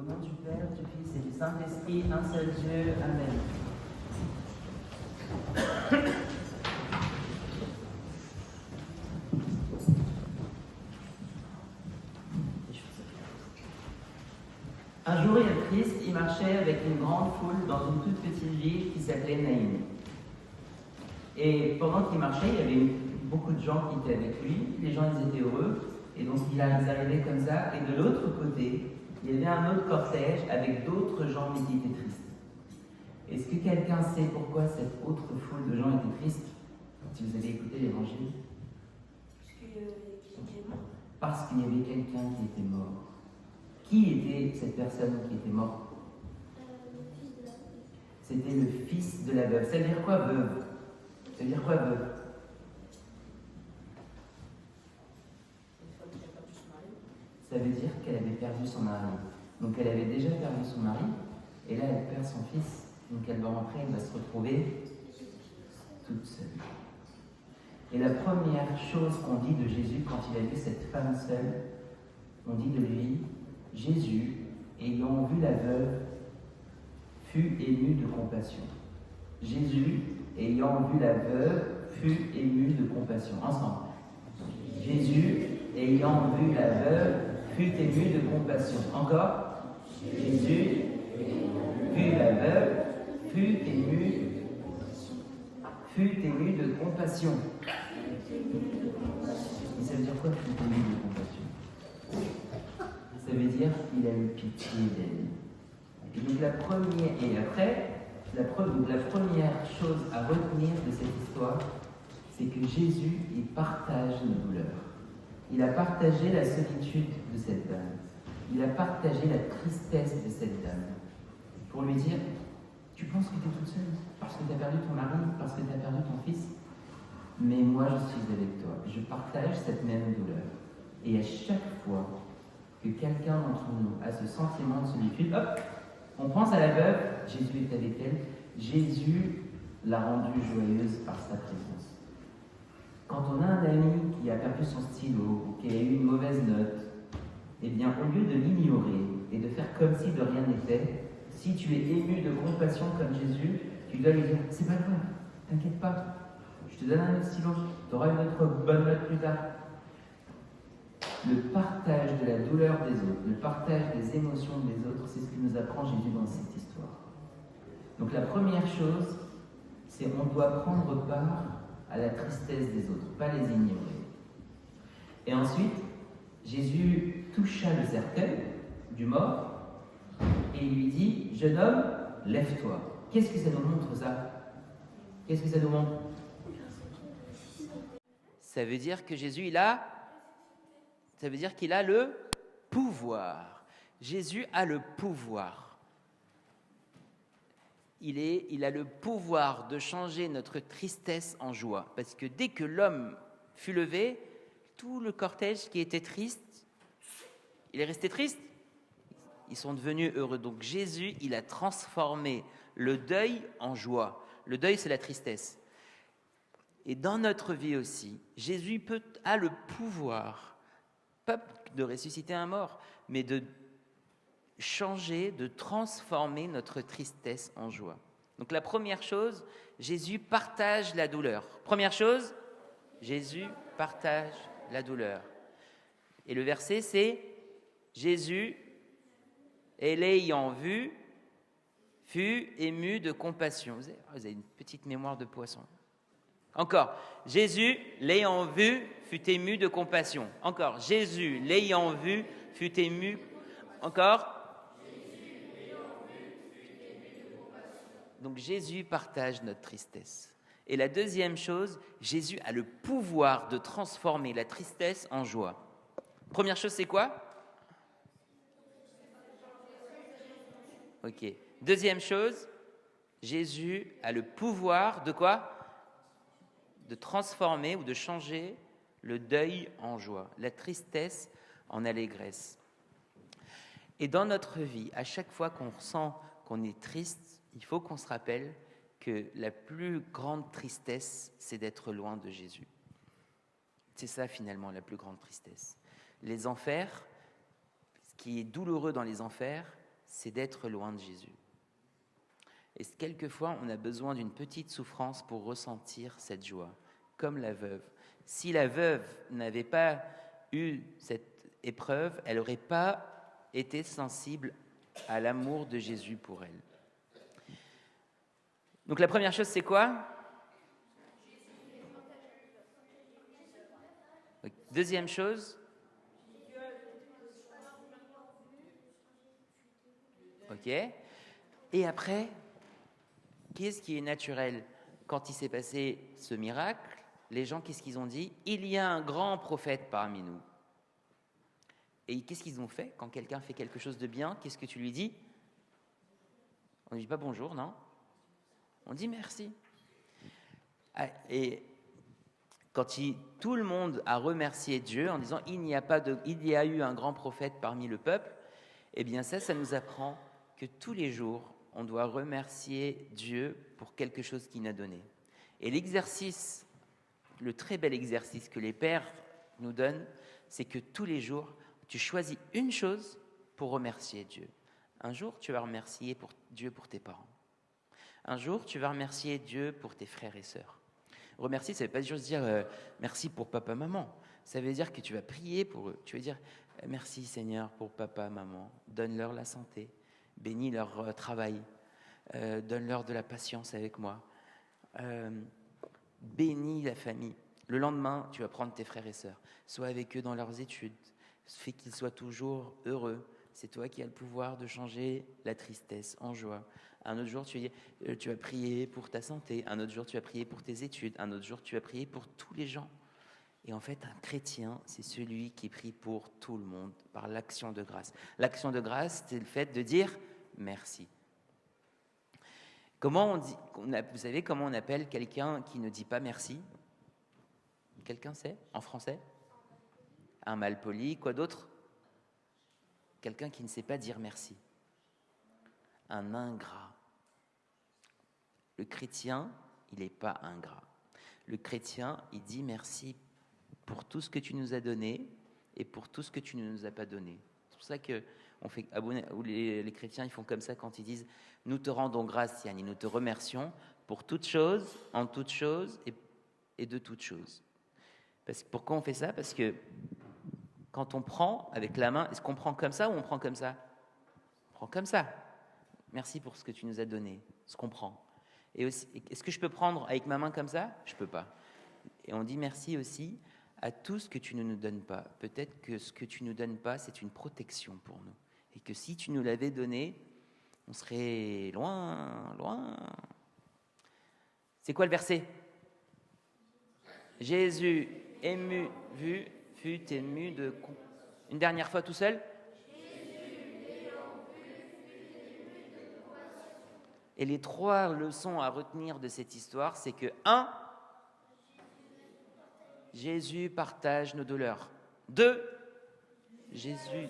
nom du Père, du Fils et du Saint-Esprit, un seul Dieu. Amen. Un jour, Christ, il marchait avec une grande foule dans une toute petite ville qui s'appelait Naïm. Et pendant qu'il marchait, il y avait beaucoup de gens qui étaient avec lui. Les gens, ils étaient heureux. Et donc, ils arrivaient comme ça. Et de l'autre côté, il y avait un autre cortège avec d'autres gens mais qui étaient tristes. Est-ce que quelqu'un sait pourquoi cette autre foule de gens était triste? Si vous avez écouté l'évangile. Parce qu'il y avait quelqu'un qui était mort. Qui était cette personne qui était morte? C'était le fils de la veuve. Ça veut dire quoi, veuve? Ça veut dire quoi, veuve? Ça veut dire qu'elle avait perdu son mari. Donc elle avait déjà perdu son mari, et là elle perd son fils. Donc elle va rentrer, elle va se retrouver toute seule. Et la première chose qu'on dit de Jésus quand il a vu cette femme seule, on dit de lui, Jésus, ayant vu la veuve, fut ému de compassion. Jésus, ayant vu la veuve, fut ému de compassion. Ensemble. Jésus, ayant vu la veuve, fut ému de compassion. Encore. Jésus, vu la veuve, fut ému de compassion. Et ça veut dire quoi, fut ému de compassion? Ça veut dire qu'il a eu pitié d'elle. Et donc la première chose à retenir de cette histoire, c'est que Jésus, il partage nos douleurs. Il a partagé la solitude de cette dame. Il a partagé la tristesse de cette dame. Pour lui dire, tu penses que tu es toute seule parce que tu as perdu ton mari, parce que tu as perdu ton fils, mais moi je suis avec toi. Je partage cette même douleur. Et à chaque fois que quelqu'un d'entre nous a ce sentiment de solitude, hop, on pense à la veuve, Jésus est avec elle, Jésus l'a rendue joyeuse par sa présence. Quand on a un ami qui a perdu son stylo ou qui a eu une mauvaise note, eh bien, au lieu de l'ignorer et de faire comme si de rien n'était, si tu es ému de compassion comme Jésus, tu dois lui dire, c'est pas grave, t'inquiète pas, je te donne un autre stylo, tu auras une autre bonne note plus tard. Le partage de la douleur des autres, le partage des émotions des autres, c'est ce que nous apprend Jésus dans cette histoire. Donc la première chose, c'est qu'on doit prendre part à la tristesse des autres, pas les ignorer. Et ensuite, Jésus toucha le cercueil du mort et il lui dit, jeune homme, lève-toi. Qu'est-ce que ça nous montre ça? Qu'est-ce que ça nous montre? Ça veut dire que Jésus, ça veut dire qu'il a le pouvoir. Jésus a le pouvoir. Il a le pouvoir de changer notre tristesse en joie. Parce que dès que l'homme fut levé, tout le cortège qui était triste, il est resté triste. Ils sont devenus heureux. Donc Jésus, il a transformé le deuil en joie. Le deuil, c'est la tristesse. Et dans notre vie aussi, Jésus a le pouvoir, pas de ressusciter un mort, mais de changer, de transformer notre tristesse en joie. Donc la première chose, Jésus partage la douleur. Première chose, Jésus partage la douleur. Et le verset, c'est Jésus, et l'ayant vu, fut ému de compassion. Vous avez une petite mémoire de poisson. Encore, Jésus, l'ayant vu, fut ému de compassion. Encore, Jésus, l'ayant vu, fut ému. Encore. Donc Jésus partage notre tristesse. Et la deuxième chose, Jésus a le pouvoir de transformer la tristesse en joie. Première chose, c'est quoi? Ok. Deuxième chose, Jésus a le pouvoir de quoi? De transformer ou de changer le deuil en joie, la tristesse en allégresse. Et dans notre vie, à chaque fois qu'on ressent qu'on est triste, il faut qu'on se rappelle que la plus grande tristesse, c'est d'être loin de Jésus. C'est ça finalement la plus grande tristesse. Les enfers, ce qui est douloureux dans les enfers, c'est d'être loin de Jésus. Et quelquefois, on a besoin d'une petite souffrance pour ressentir cette joie, comme la veuve. Si la veuve n'avait pas eu cette épreuve, elle n'aurait pas été sensible à l'amour de Jésus pour elle. Donc la première chose, c'est quoi? Deuxième chose. Ok. Et après, qu'est-ce qui est naturel? Quand il s'est passé ce miracle, les gens, qu'est-ce qu'ils ont dit? Il y a un grand prophète parmi nous. Et qu'est-ce qu'ils ont fait? Quand quelqu'un fait quelque chose de bien, qu'est-ce que tu lui dis? On ne dit pas bonjour, non? On dit merci. Et quand tout le monde a remercié Dieu en disant il y a eu un grand prophète parmi le peuple, eh bien ça nous apprend que tous les jours, on doit remercier Dieu pour quelque chose qu'il nous a donné. Et l'exercice, le très bel exercice que les pères nous donnent, c'est que tous les jours, tu choisis une chose pour remercier Dieu. Un jour, tu vas remercier Dieu pour tes parents. Un jour, tu vas remercier Dieu pour tes frères et sœurs. Remercier, ça ne veut pas juste dire merci pour papa, maman. Ça veut dire que tu vas prier pour eux. Tu vas dire merci Seigneur pour papa, maman. Donne-leur la santé. Bénis leur travail. Donne-leur de la patience avec moi. Bénis la famille. Le lendemain, tu vas prendre tes frères et sœurs. Sois avec eux dans leurs études. Fais qu'ils soient toujours heureux. C'est toi qui as le pouvoir de changer la tristesse en joie. Un autre jour, tu vas prier pour ta santé. Un autre jour, tu vas prier pour tes études. Un autre jour, tu vas prier pour tous les gens. Et en fait, un chrétien, c'est celui qui prie pour tout le monde par l'action de grâce. L'action de grâce, c'est le fait de dire merci. Vous savez comment on appelle quelqu'un qui ne dit pas merci? Quelqu'un sait en français? Un malpoli, quoi d'autre? Quelqu'un qui ne sait pas dire merci. Un ingrat. Le chrétien, il n'est pas ingrat. Le chrétien, il dit merci pour tout ce que tu nous as donné et pour tout ce que tu ne nous as pas donné. C'est pour ça que les chrétiens ils font comme ça quand ils disent « Nous te rendons grâce, Yann, et nous te remercions pour toutes choses, en toutes choses et de toutes choses. » Pourquoi on fait ça? Parce que quand on prend avec la main, est-ce qu'on prend comme ça ou on prend comme ça? On prend comme ça. Merci pour ce que tu nous as donné, ce qu'on prend. Et aussi, est-ce que je peux prendre avec ma main comme ça? Je ne peux pas. Et on dit merci aussi à tout ce que tu ne nous donnes pas. Peut-être que ce que tu ne nous donnes pas, c'est une protection pour nous. Et que si tu nous l'avais donné, on serait loin, loin. C'est quoi le verset? Jésus, fut ému de... Une dernière fois tout seul? Et les 3 leçons à retenir de cette histoire, c'est que 1, Jésus partage nos douleurs. 2, Jésus...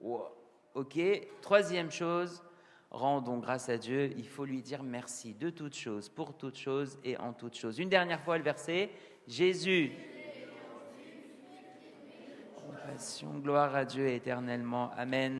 Wow. Ok. 3e chose, rendons grâce à Dieu. Il faut lui dire merci de toutes choses, pour toutes choses et en toutes choses. Une dernière fois le verset. Jésus... Compassion, gloire à Dieu éternellement. Amen.